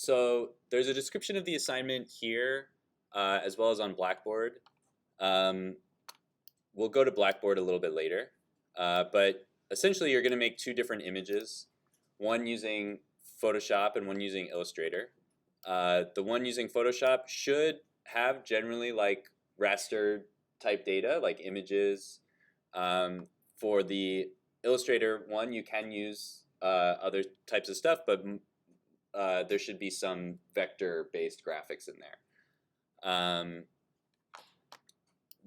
So there's a description of the assignment here, as well as on Blackboard. Um, we'll go to Blackboard a little bit later, but essentially you're going to make two different images, one using Photoshop and one using Illustrator. The one using Photoshop should have generally like raster type data, like images. For the Illustrator one, you can use other types of stuff, but there should be some vector-based graphics in there.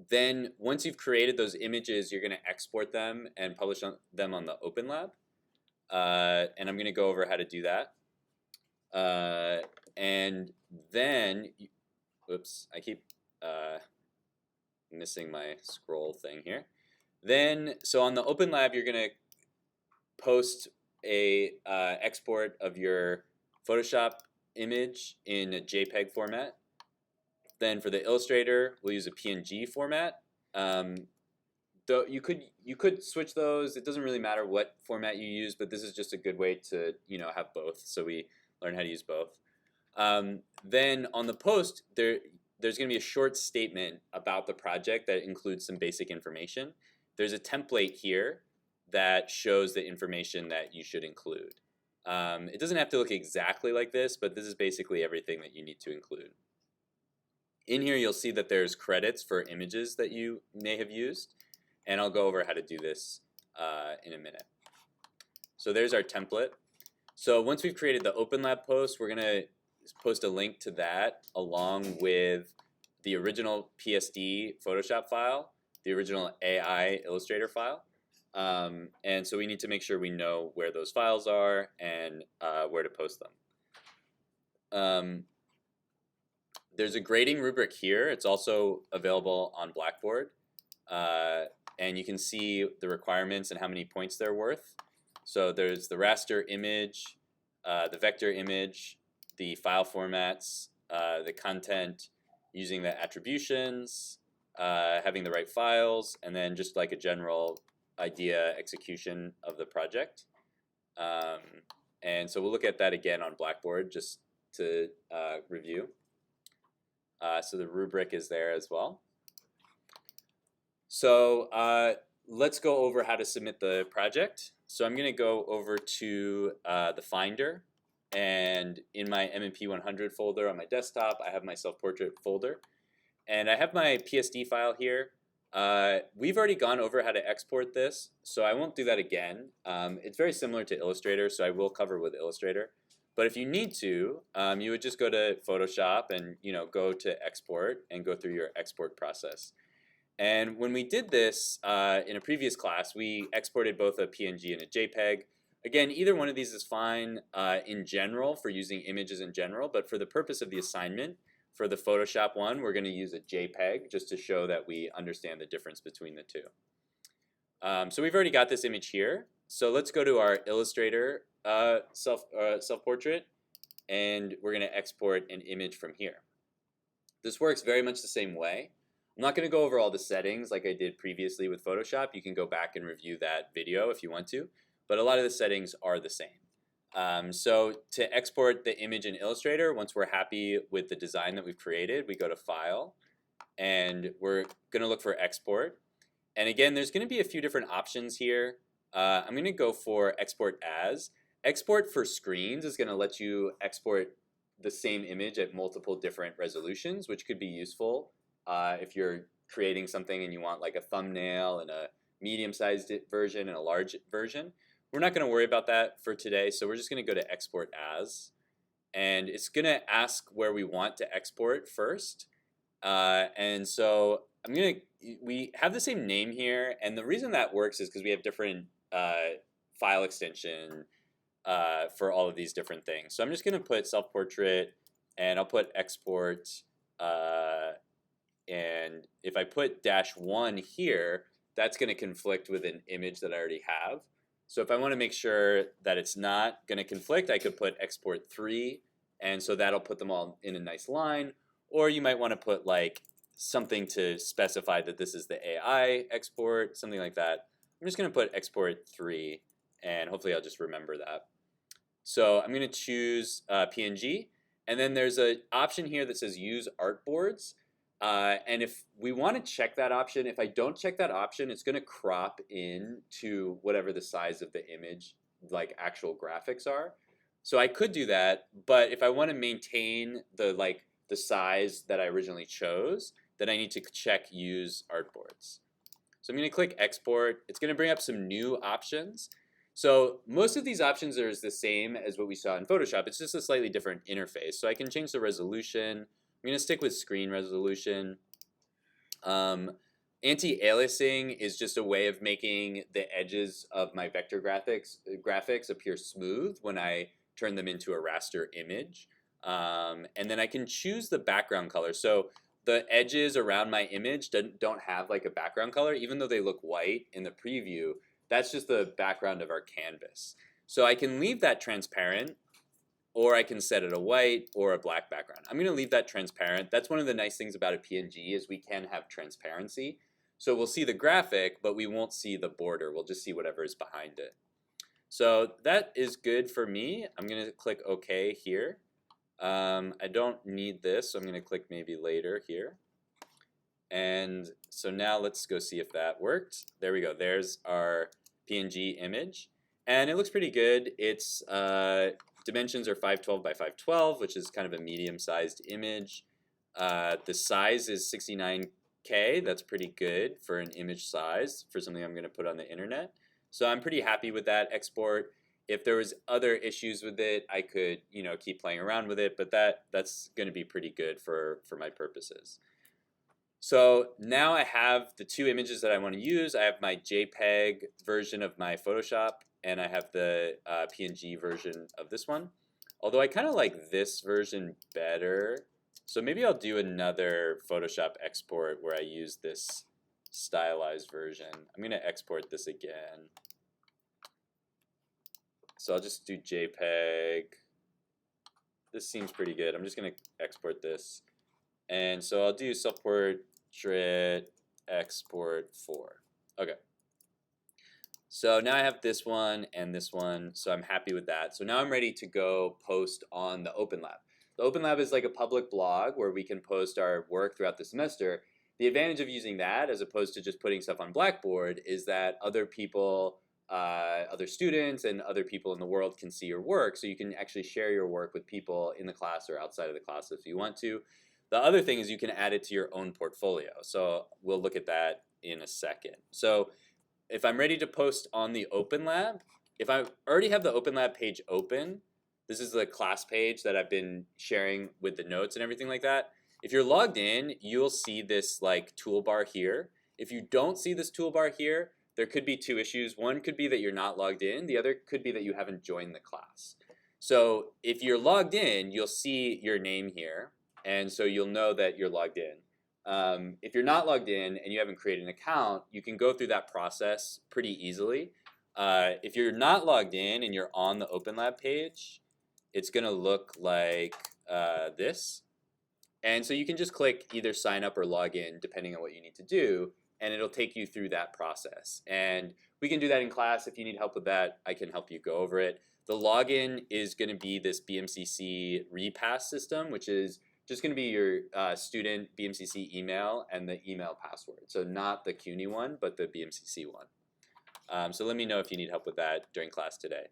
Then once you've created those images, you're going to export them and publish them on the Open Lab. And I'm going to go over how to do that. And then, whoops, I keep missing my scroll thing here. Then, so on the Open Lab, you're going to post a export of your Photoshop image in a JPEG format. Then for the Illustrator, we'll use a PNG format. Though you could switch those. It doesn't really matter what format you use, but this is just a good way to have both. So we learn how to use both. Then on the post, there's going to be a short statement about the project that includes some basic information. There's a template here that shows the information that you should include. It doesn't have to look exactly like this, but this is basically everything that you need to include. In here, you'll see that there's credits for images that you may have used, and I'll go over how to do this in a minute. So there's our template. So once we've created the Open Lab post, we're going to post a link to that along with the original PSD Photoshop file, the original AI Illustrator file. And so we need to make sure we know where those files are and where to post them. There's a grading rubric here. It's also available on Blackboard. And you can see the requirements and how many points they're worth. So there's the raster image, the vector image, the file formats, the content, using the attributions, having the right files, and then just like a general idea execution of the project. And so we'll look at that again on Blackboard just to review. So the rubric is there as well. So let's go over how to submit the project. So I'm going to go over to the Finder, and in my MMP 100 folder on my desktop, I have my self-portrait folder, and I have my PSD file here. We've already gone over how to export this, so I won't do that again. It's very similar to Illustrator, so I will cover with Illustrator. But if you need to, you would just go to Photoshop and go to export and go through your export process. And when we did this in a previous class, we exported both a PNG and a JPEG. Again, either one of these is fine in general for using images in general, but for the purpose of the assignment, for the Photoshop one, we're going to use a JPEG just to show that we understand the difference between the two. So we've already got this image here. So let's go to our Illustrator self-portrait, and we're going to export an image from here. This works very much the same way. I'm not going to go over all the settings like I did previously with Photoshop. You can go back and review that video if you want to, but a lot of the settings are the same. So to export the image in Illustrator, once we're happy with the design that we've created, we go to File, and we're going to look for Export. And again, there's going to be a few different options here. I'm going to go for Export As. Export for screens is going to let you export the same image at multiple different resolutions, which could be useful if you're creating something and you want like a thumbnail and a medium-sized version and a large version. We're not going to worry about that for today, so we're just going to go to Export As. And it's going to ask where we want to export first. And so we have the same name here, and the reason that works is because we have different file extension for all of these different things. So I'm just going to put self-portrait, and I'll put export, and if I put -1 here, that's going to conflict with an image that I already have. So if I want to make sure that it's not going to conflict, I could put export 3, and so that'll put them all in a nice line. Or you might want to put like something to specify that this is the AI export, something like that. I'm just going to put export 3, and hopefully I'll just remember that. So I'm going to choose PNG, And then there's an option here that says use artboards. And if we want to check that option, if I don't check that option, it's going to crop in to whatever the size of the image, like actual graphics are. So I could do that, but if I want to maintain the size that I originally chose, then I need to check use artboards. So I'm going to click export. It's going to bring up some new options. So most of these options are the same as what we saw in Photoshop. It's just a slightly different interface. So I can change the resolution. I'm going to stick with screen resolution. Anti-aliasing is just a way of making the edges of my vector graphics appear smooth when I turn them into a raster image. And then I can choose the background color. So the edges around my image don't have like a background color, even though they look white in the preview. That's just the background of our canvas. So I can leave that transparent, or I can set it a white or a black background. I'm going to leave that transparent. That's one of the nice things about a PNG is we can have transparency. So we'll see the graphic, but we won't see the border. We'll just see whatever is behind it. So that is good for me. I'm going to click OK here. I don't need this, so I'm going to click maybe later here. And so now let's go see if that worked. There we go. There's our PNG image. And it looks pretty good. Its dimensions are 512 by 512, which is kind of a medium-sized image. The size is 69K. That's pretty good for an image size for something I'm going to put on the internet. So I'm pretty happy with that export. If there was other issues with it, I could keep playing around with it, but that's going to be pretty good for my purposes. So now I have the two images that I want to use. I have my JPEG version of my Photoshop, and I have the PNG version of this one. Although I kind of like this version better. So maybe I'll do another Photoshop export where I use this stylized version. I'm going to export this again. So I'll just do JPEG. This seems pretty good. I'm just going to export this. And so I'll do self-portrait export 4. Okay. So now I have this one and this one, so I'm happy with that. So now I'm ready to go post on the Open Lab. The Open Lab is like a public blog where we can post our work throughout the semester. The advantage of using that as opposed to just putting stuff on Blackboard is that other people, other students and other people in the world can see your work, so you can actually share your work with people in the class or outside of the class if you want to. The other thing is you can add it to your own portfolio. So we'll look at that in a second. So if I'm ready to post on the Open Lab, if I already have the Open Lab page open, this is the class page that I've been sharing with the notes and everything like that. If you're logged in, you'll see this like toolbar here. If you don't see this toolbar here, there could be two issues. One could be that you're not logged in. The other could be that you haven't joined the class. So if you're logged in, you'll see your name here, and so you'll know that you're logged in. If you're not logged in and you haven't created an account, you can go through that process pretty easily. If you're not logged in and you're on the Open Lab page, it's going to look like this. And so you can just click either sign up or log in depending on what you need to do, and it'll take you through that process. And we can do that in class. If you need help with that, I can help you go over it. The login is going to be this BMCC repass system, which is just going to be your student BMCC email and the email password. So not the CUNY one, but the BMCC one. So let me know if you need help with that during class today.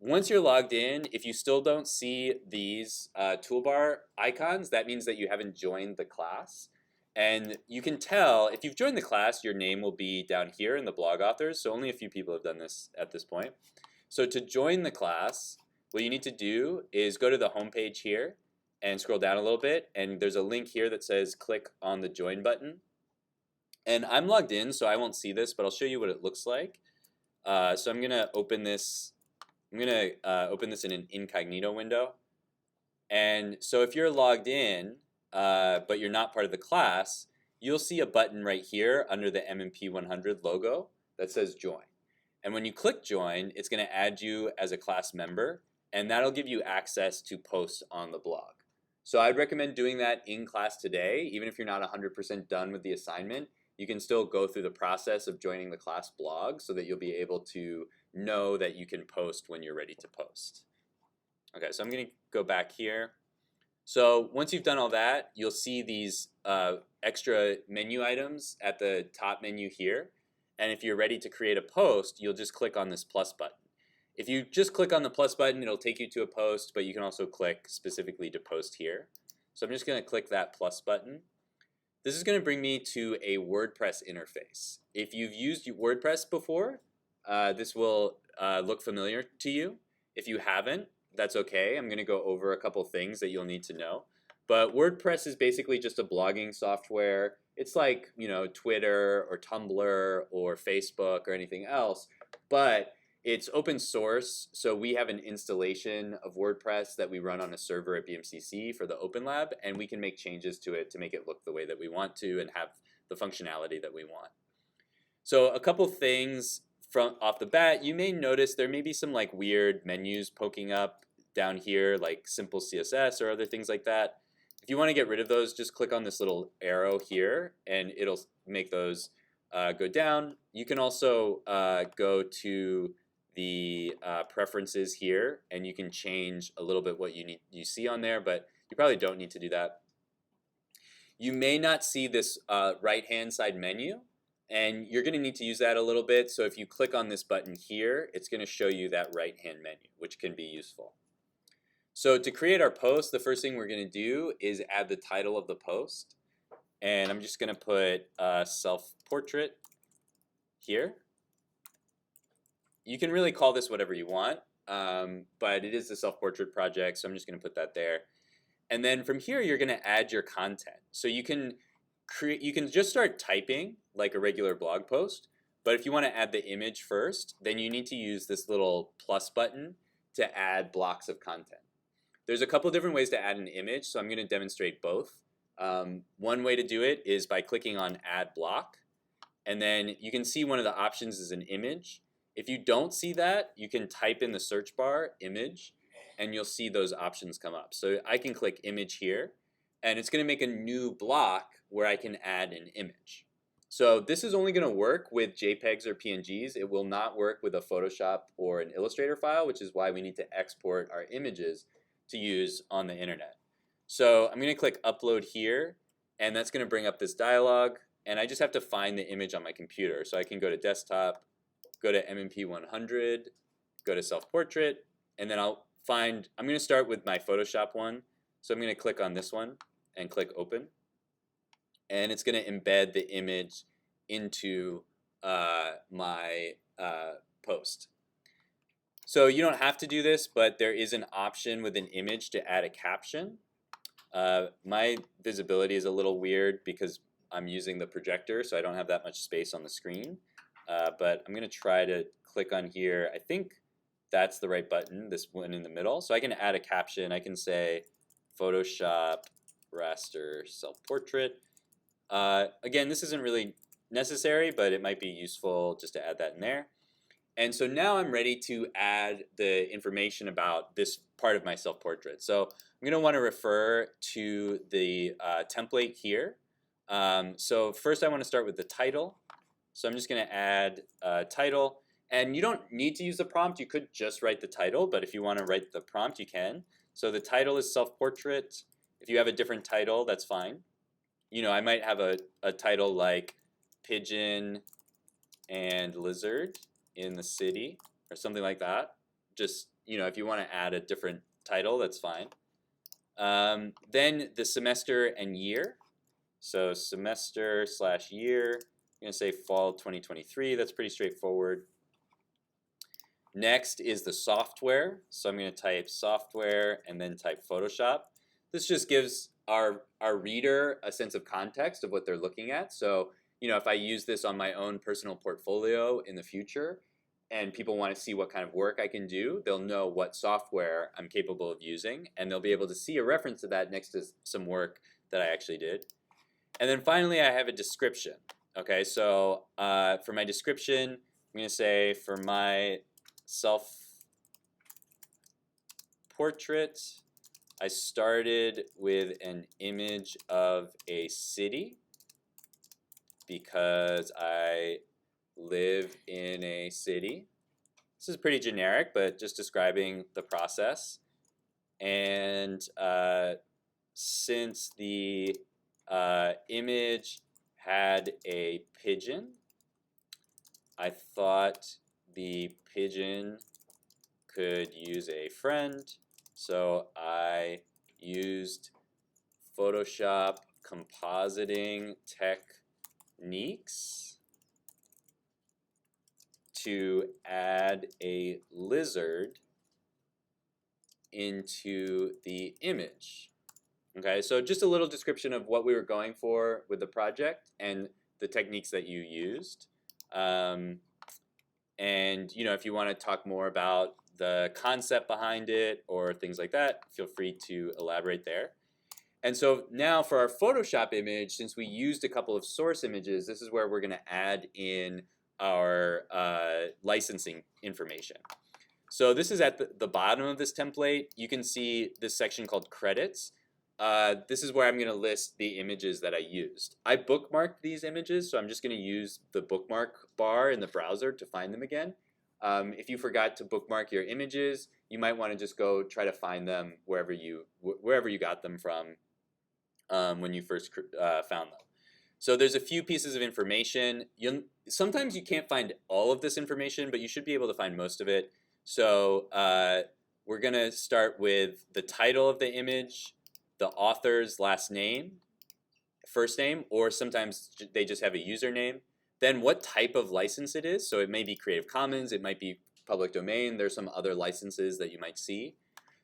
Once you're logged in, if you still don't see these toolbar icons, that means that you haven't joined the class. And you can tell, if you've joined the class, your name will be down here in the blog authors. So only a few people have done this at this point. So to join the class, what you need to do is go to the home page here and scroll down a little bit. And there's a link here that says click on the join button. And I'm logged in, so I won't see this, but I'll show you what it looks like. So I'm going to open this. I'm going to open this in an incognito window. And so if you're logged in, but you're not part of the class, you'll see a button right here under the MMP 100 logo that says join. And when you click join, it's going to add you as a class member, and that'll give you access to post on the blog. So I'd recommend doing that in class today. Even if you're not 100% done with the assignment, you can still go through the process of joining the class blog so that you'll be able to know that you can post when you're ready to post. Okay, so I'm going to go back here. So once you've done all that, you'll see these extra menu items at the top menu here. And if you're ready to create a post, you'll just click on this plus button. If you just click on the plus button, it'll take you to a post, but you can also click specifically to post here. So I'm just going to click that plus button. This is going to bring me to a WordPress interface. If you've used WordPress before, this will look familiar to you. If you haven't, that's okay. I'm going to go over a couple things that you'll need to know. But WordPress is basically just a blogging software. It's like, Twitter or Tumblr or Facebook or anything else, but it's open source, so we have an installation of WordPress that we run on a server at BMCC for the Open Lab, and we can make changes to it to make it look the way that we want to and have the functionality that we want. So a couple things from off the bat, you may notice there may be some like weird menus poking up down here, like simple CSS or other things like that. If you want to get rid of those, just click on this little arrow here, and it'll make those go down. You can also go to the preferences here, and you can change a little bit what you see on there, but you probably don't need to do that. You may not see this right-hand side menu, and you're going to need to use that a little bit. So if you click on this button here, it's going to show you that right-hand menu, which can be useful. So to create our post, the first thing we're going to do is add the title of the post, and I'm just going to put self-portrait here. You can really call this whatever you want, but it is the self-portrait project, so I'm just going to put that there. And then from here, you're going to add your content. So you can just start typing like a regular blog post, but if you want to add the image first, then you need to use this little plus button to add blocks of content. There's a couple different ways to add an image, so I'm going to demonstrate both. One way to do it is by clicking on Add Block, and then you can see one of the options is an image. If you don't see that, you can type in the search bar image, and you'll see those options come up. So I can click image here, and it's going to make a new block where I can add an image. So this is only going to work with JPEGs or PNGs. It will not work with a Photoshop or an Illustrator file, which is why we need to export our images to use on the internet. So I'm going to click upload here, and that's going to bring up this dialog, and I just have to find the image on my computer. So I can go to desktop, go to MMP 100, go to self-portrait, and then I'm going to start with my Photoshop one. So I'm going to click on this one and click open, and it's going to embed the image into my post. So you don't have to do this, but there is an option with an image to add a caption. My visibility is a little weird because I'm using the projector, so I don't have that much space on the screen. But I'm going to try to click on here. I think that's the right button, this one in the middle. So I can add a caption. I can say Photoshop raster self-portrait. Again, this isn't really necessary, but it might be useful just to add that in there. And so now I'm ready to add the information about this part of my self-portrait. So I'm going to want to refer to the template here. So first I want to start with the title. So I'm just going to add a title. And you don't need to use the prompt. You could just write the title, but if you want to write the prompt, you can. So the title is self-portrait. If you have a different title, that's fine. I might have a title like Pigeon and Lizard in the city or something like that. Just, if you want to add a different title, that's fine. Then the semester and year. So semester/year, I'm going to say fall 2023. That's pretty straightforward. Next is the software. So I'm going to type software and then type Photoshop. This just gives our reader a sense of context of what they're looking at. So, if I use this on my own personal portfolio in the future and people want to see what kind of work I can do, they'll know what software I'm capable of using, and they'll be able to see a reference to that next to some work that I actually did. And then finally, I have a description. Okay, so for my description, I'm going to say for my self-portrait, I started with an image of a city because I live in a city. This is pretty generic, but just describing the process. And since the image had a pigeon, I thought the pigeon could use a friend, so I used Photoshop compositing techniques to add a lizard into the image. Okay, so just a little description of what we were going for with the project and the techniques that you used. And if you want to talk more about the concept behind it or things like that, feel free to elaborate there. And so now for our Photoshop image, since we used a couple of source images, this is where we're going to add in our licensing information. So this is at the bottom of this template. You can see this section called credits. This is where I'm going to list the images that I used. I bookmarked these images, so I'm just going to use the bookmark bar in the browser to find them again. If you forgot to bookmark your images, you might want to just go try to find them wherever you got them from when you first found them. So there's a few pieces of information. Sometimes you can't find all of this information, but you should be able to find most of it. So we're going to start with the title of the image, the author's last name, first name, or sometimes they just have a username. Then what type of license it is. So it may be Creative Commons, it might be public domain. There's some other licenses that you might see.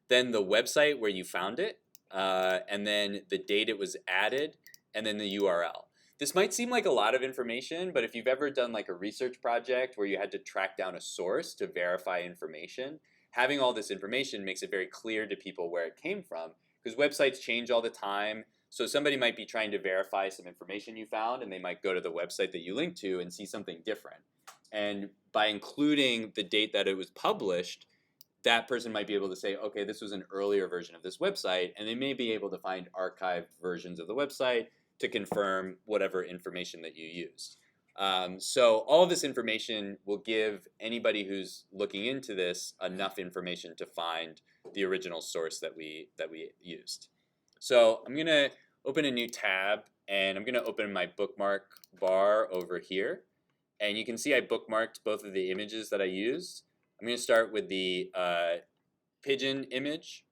Then the website where you found it, and then the date it was added, and then the URL. This might seem like a lot of information, but if you've ever done like a research project where you had to track down a source to verify information, having all this information makes it very clear to people where it came from, because websites change all the time. So somebody might be trying to verify some information you found, and they might go to the website that you linked to and see something different. And by including the date that it was published, that person might be able to say, okay, this was an earlier version of this website, and they may be able to find archived versions of the website to confirm whatever information that you used. So all of this information will give anybody who's looking into this enough information to find the original source that we used. So I'm going to open a new tab, and I'm going to open my bookmark bar over here. And you can see I bookmarked both of the images that I used. I'm going to start with the pigeon image.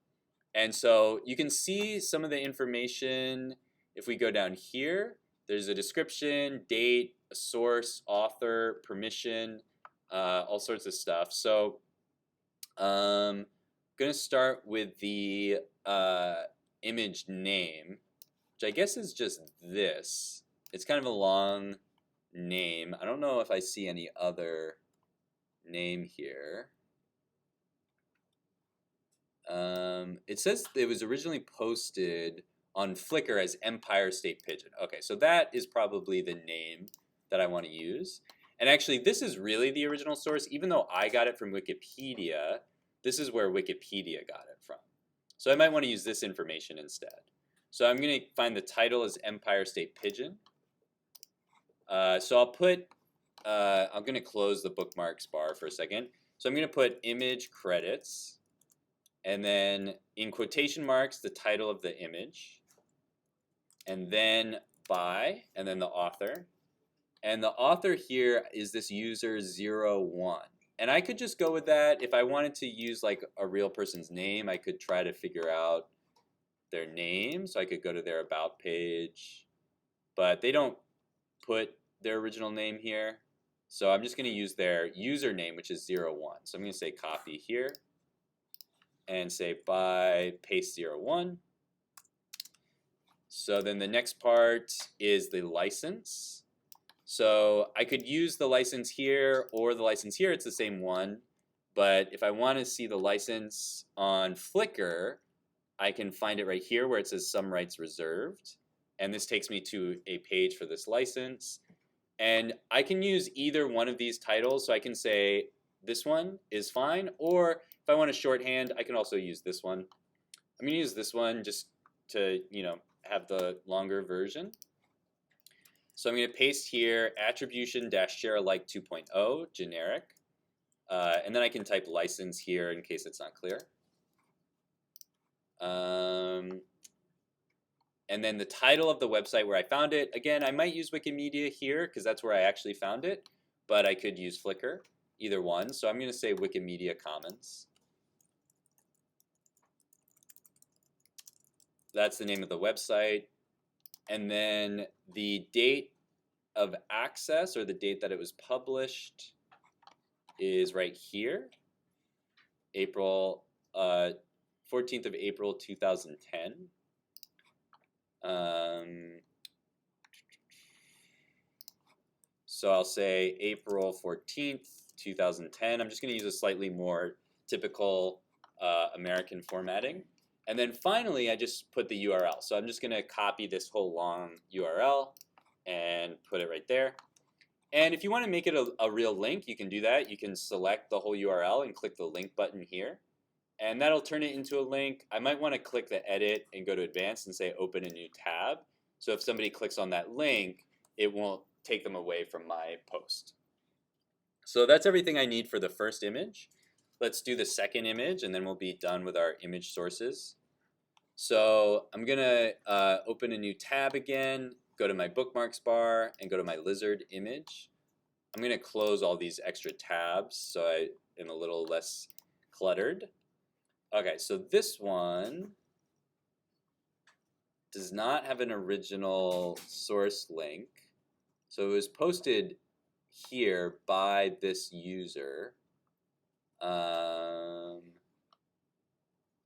And so you can see some of the information. If we go down here, there's a description, date, a source, author, permission, all sorts of stuff. So I'm going to start with the image name, which I guess is just this. It's kind of a long name. I don't know if I see any other name here. It says it was originally posted on Flickr as Empire State Pigeon. Okay, so that is probably the name that I want to use. And actually, this is really the original source. Even though I got it from Wikipedia, this is where Wikipedia got it from. So I might want to use this information instead. So I'm going to find the title as Empire State Pigeon. So I'll put, I'm going to close the bookmarks bar for a second. So I'm going to put image credits, and then in quotation marks, the title of the image, and then by, and then the author. And the author here is this user 01. And I could just go with that. If I wanted to use like a real person's name, I could try to figure out their name. So I could go to their about page, but they don't put their original name here. So I'm just going to use their username, which is 01. So I'm going to say copy here and say by paste 01. So then the next part is the license. So I could use the license here or the license here. It's the same one. But if I want to see the license on Flickr, I can find it right here where it says some rights reserved. And this takes me to a page for this license. And I can use either one of these titles. So I can say this one is fine. Or if I want to shorthand, I can also use this one. I'm going to use this one just to, have the longer version. So I'm going to paste here attribution-share alike 2.0 generic. And then I can type license here in case it's not clear. and then the title of the website where I found it. Again, I might use Wikimedia here because that's where I actually found it, but I could use Flickr, either one. So I'm going to say Wikimedia Commons. That's the name of the website. And then the date of access, or the date that it was published, is right here, April 14th of April 2010. So I'll say April 14th, 2010. I'm just going to use a slightly more typical American formatting. And then finally, I just put the URL. So I'm just going to copy this whole long URL and put it right there. And if you want to make it a real link, you can do that. You can select the whole URL and click the link button here. And that'll turn it into a link. I might want to click the edit and go to advanced and say open a new tab. So if somebody clicks on that link, it won't take them away from my post. So that's everything I need for the first image. Let's do the second image, and then we'll be done with our image sources. So I'm going to open a new tab again, go to my bookmarks bar, and go to my lizard image. I'm going to close all these extra tabs so I am a little less cluttered. Okay, so this one does not have an original source link. So it was posted here by this user.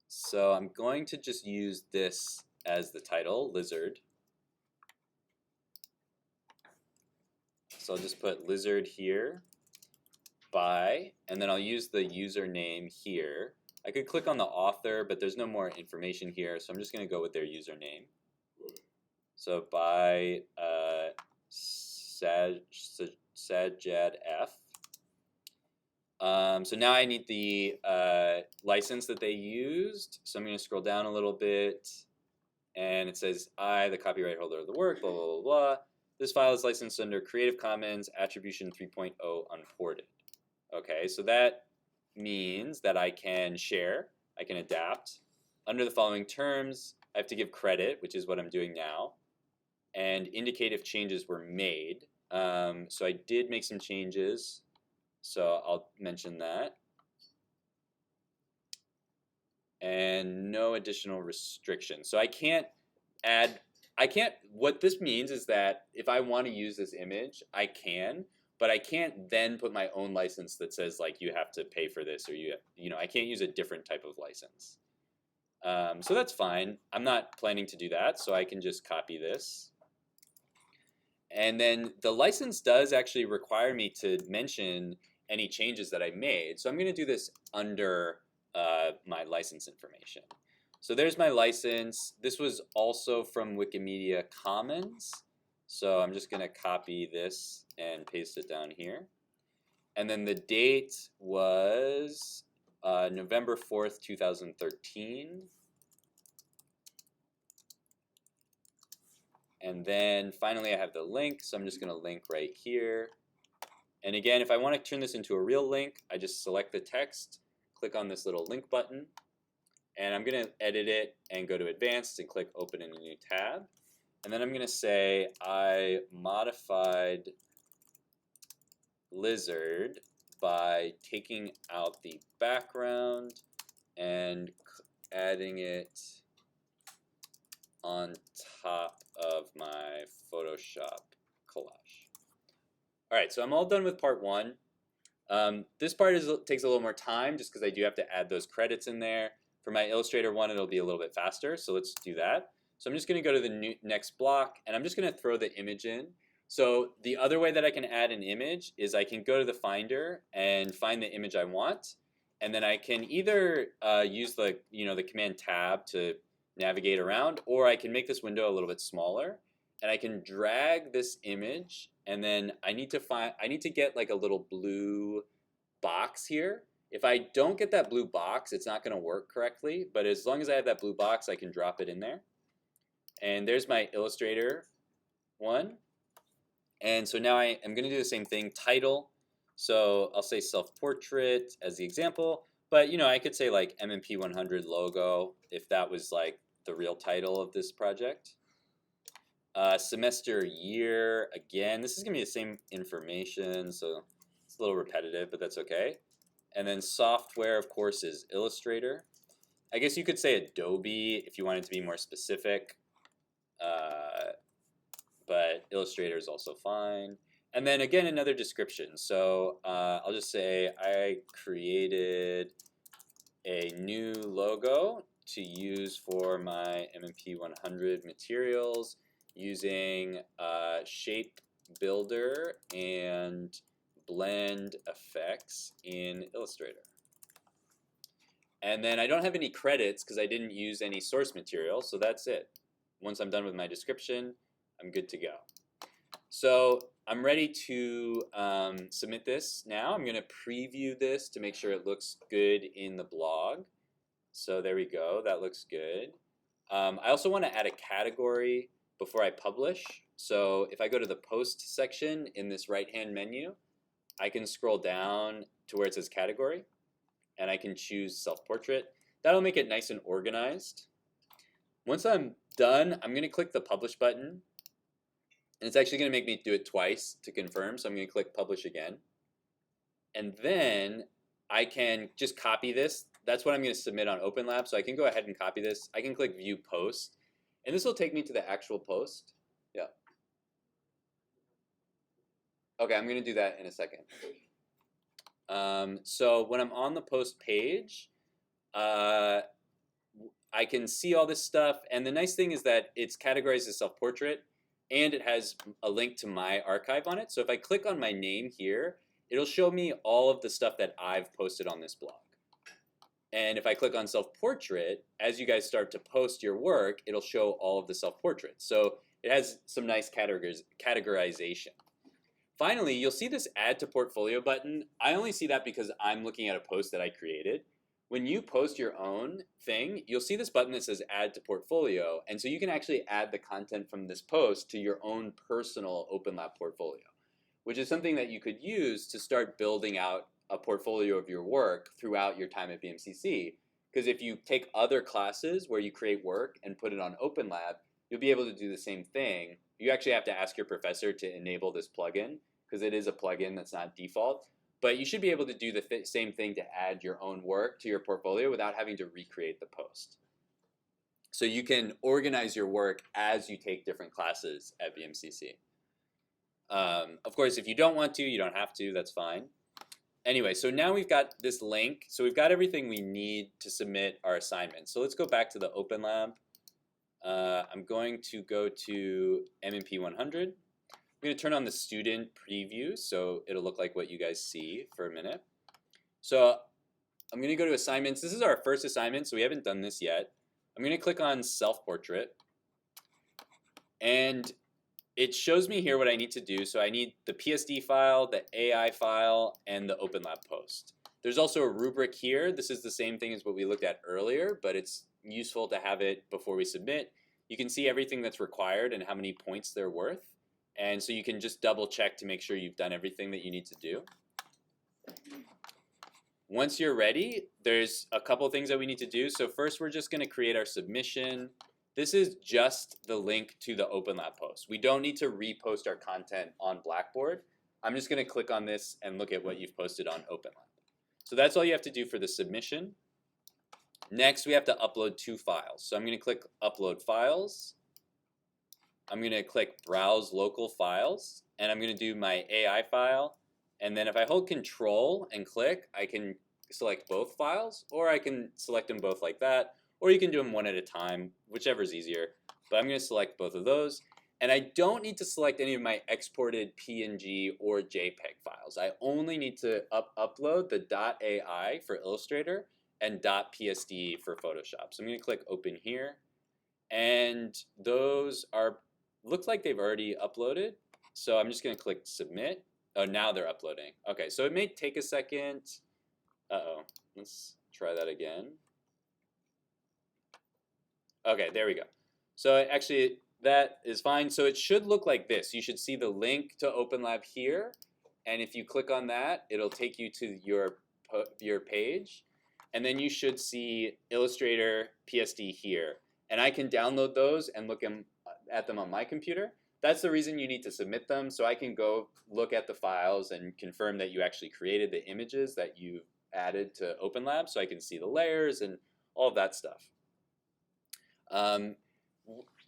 So I'm going to just use this as the title, lizard. So I'll just put lizard here, by, and then I'll use the username here. I could click on the author, but there's no more information here, so I'm just going to go with their username. So by Sajad F. So now I need the license that they used. So I'm going to scroll down a little bit, and it says, I, the copyright holder of the work, blah, blah, blah, blah. This file is licensed under Creative Commons Attribution 3.0 Unported. Okay, so that means that I can share, I can adapt. Under the following terms, I have to give credit, which is what I'm doing now, and indicate if changes were made. So I did make some changes, so I'll mention that. And no additional restrictions. So I can't add, what this means is that if I want to use this image, I can, but I can't then put my own license that says like you have to pay for this, or I can't use a different type of license. So that's fine. I'm not planning to do that, so I can just copy this. And then the license does actually require me to mention any changes that I made. So I'm going to do this under my license information. So there's my license. This was also from Wikimedia Commons. So I'm just going to copy this and paste it down here. And then the date was November 4th, 2013. And then finally I have the link, so I'm just going to link right here. And again, if I want to turn this into a real link, I just select the text, click on this little link button, and I'm going to edit it and go to advanced and click open in a new tab. And then I'm going to say I modified lizard by taking out the background and adding it on top of my Photoshop collage. All right, so I'm all done with part one. This part takes a little more time just because I do have to add those credits in there. For my Illustrator one, it'll be a little bit faster, so let's do that. So I'm just going to go to the next block, and I'm just going to throw the image in. So the other way that I can add an image is I can go to the Finder and find the image I want, and then I can either use the Command Tab to navigate around, or I can make this window a little bit smaller, and I can drag this image, and then I need to get like a little blue box here. If I don't get that blue box, it's not going to work correctly, but as long as I have that blue box, I can drop it in there. And there's my Illustrator one. And so now I am going to do the same thing, title. So I'll say self-portrait as the example, but I could say like MMP 100 logo if that was like the real title of this project. semester year, again, this is going to be the same information, so it's a little repetitive, but that's okay. And then software, of course, is Illustrator. I guess you could say Adobe if you wanted to be more specific, but Illustrator is also fine. And then again, another description. So I'll just say I created a new logo to use for my MMP 100 materials using Shape Builder and blend effects in Illustrator. And then I don't have any credits because I didn't use any source material, so that's it. Once I'm done with my description, I'm good to go. So I'm ready to submit this now. I'm going to preview this to make sure it looks good in the blog. So there we go. That looks good. I also want to add a category before I publish. So if I go to the post section in this right-hand menu, I can scroll down to where it says category, and I can choose self-portrait. That'll make it nice and organized. Once I'm done, I'm going to click the publish button, and it's actually going to make me do it twice to confirm, so I'm going to click publish again. And then I can just copy this. That's what I'm going to submit on OpenLab, so I can go ahead and copy this. I can click view post, and this will take me to the actual post. Yeah. Okay, I'm going to do that in a second. So when I'm on the post page, I can see all this stuff, and the nice thing is that it's categorized as self-portrait, and it has a link to my archive on it. So if I click on my name here, it'll show me all of the stuff that I've posted on this blog. And if I click on self-portrait, as you guys start to post your work, it'll show all of the self-portraits. So it has some nice categorization. Finally, you'll see this add to portfolio button. I only see that because I'm looking at a post that I created. When you post your own thing, you'll see this button that says add to portfolio. And so you can actually add the content from this post to your own personal OpenLab portfolio, which is something that you could use to start building out a portfolio of your work throughout your time at BMCC. Because if you take other classes where you create work and put it on OpenLab, you'll be able to do the same thing. You actually have to ask your professor to enable this plugin, because it is a plugin that's not default. But you should be able to do the same thing to add your own work to your portfolio without having to recreate the post. So you can organize your work as you take different classes at BMCC. Of course, if you don't want to, you don't have to, that's fine. Anyway, so now we've got this link. So we've got everything we need to submit our assignment. So let's go back to the OpenLab. I'm going to go to MMP 100. I'm going to turn on the student preview so it'll look like what you guys see for a minute. So I'm going to go to assignments. This is our first assignment, so we haven't done this yet. I'm going to click on self-portrait, and it shows me here what I need to do. So I need the PSD file, the AI file, and the OpenLab post. There's also a rubric here. This is the same thing as what we looked at earlier, but it's useful to have it before we submit. You can see everything that's required and how many points they're worth. And so you can just double check to make sure you've done everything that you need to do. Once you're ready, there's a couple things that we need to do. So first, we're just going to create our submission. This is just the link to the OpenLab post. We don't need to repost our content on Blackboard. I'm just going to click on this and look at what you've posted on OpenLab. So that's all you have to do for the submission. Next, we have to upload 2 files. So I'm going to click Upload Files. I'm going to click Browse Local Files, and I'm going to do my AI file. And then if I hold Control and click, I can select both files, or I can select them both like that, or you can do them one at a time, whichever is easier. But I'm going to select both of those. And I don't need to select any of my exported PNG or JPEG files. I only need to upload the .ai for Illustrator and .psd for Photoshop. So I'm going to click Open here. And those looks like they've already uploaded. So I'm just going to click Submit. Oh, now they're uploading. Okay, so it may take a second. Uh-oh, let's try that again. Okay, there we go. So actually, that is fine. So it should look like this. You should see the link to OpenLab here. And if you click on that, it'll take you to your page. And then you should see Illustrator PSD here. And I can download those and look at them on my computer, that's the reason you need to submit them, so I can go look at the files and confirm that you actually created the images that you added to OpenLab, so I can see the layers and all of that stuff.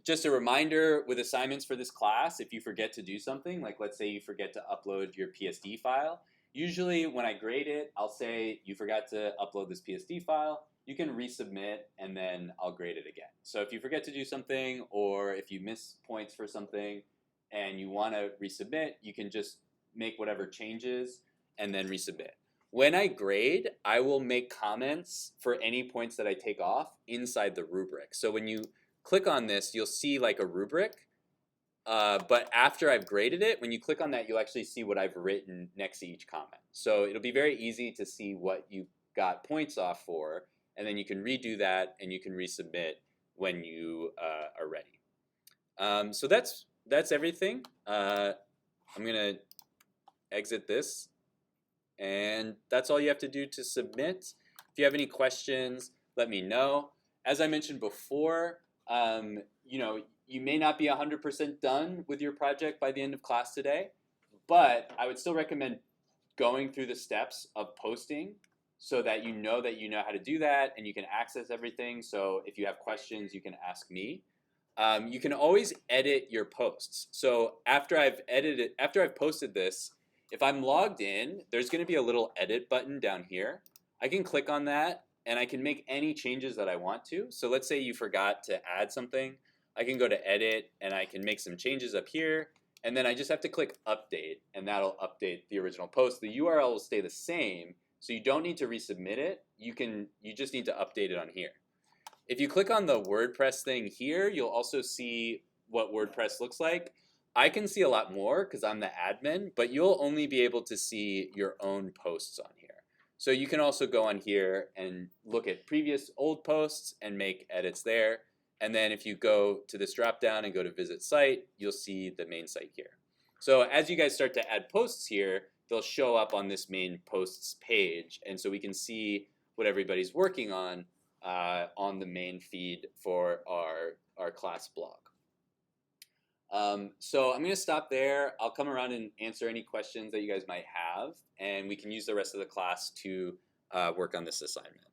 Just a reminder with assignments for this class, if you forget to do something, like let's say you forget to upload your PSD file, usually when I grade it, I'll say you forgot to upload this PSD file, you can resubmit and then I'll grade it again. So if you forget to do something or if you miss points for something and you want to resubmit, you can just make whatever changes and then resubmit. When I grade, I will make comments for any points that I take off inside the rubric. So when you click on this, you'll see like a rubric, but after I've graded it, when you click on that, you'll actually see what I've written next to each comment. So it'll be very easy to see what you got points off for, and then you can redo that and you can resubmit when you are ready. So that's everything. I'm gonna exit this, and that's all you have to do to submit. If you have any questions, let me know. As I mentioned before, you may not be 100% done with your project by the end of class today, but I would still recommend going through the steps of posting so that you know how to do that and you can access everything. So if you have questions, you can ask me. You can always edit your posts. So after I've posted this, if I'm logged in, there's going to be a little edit button down here. I can click on that and I can make any changes that I want to. So let's say you forgot to add something. I can go to edit and I can make some changes up here, and then I just have to click update and that'll update the original post. The URL will stay the same, so you don't need to resubmit it. You just need to update it on here. If you click on the WordPress thing here, you'll also see what WordPress looks like. I can see a lot more because I'm the admin, but you'll only be able to see your own posts on here. So you can also go on here and look at previous old posts and make edits there. And then if you go to this drop down and go to visit site, you'll see the main site here. So as you guys start to add posts here, they'll show up on this main posts page. And so we can see what everybody's working on the main feed for our class blog. So I'm going to stop there. I'll come around and answer any questions that you guys might have, and we can use the rest of the class to work on this assignment.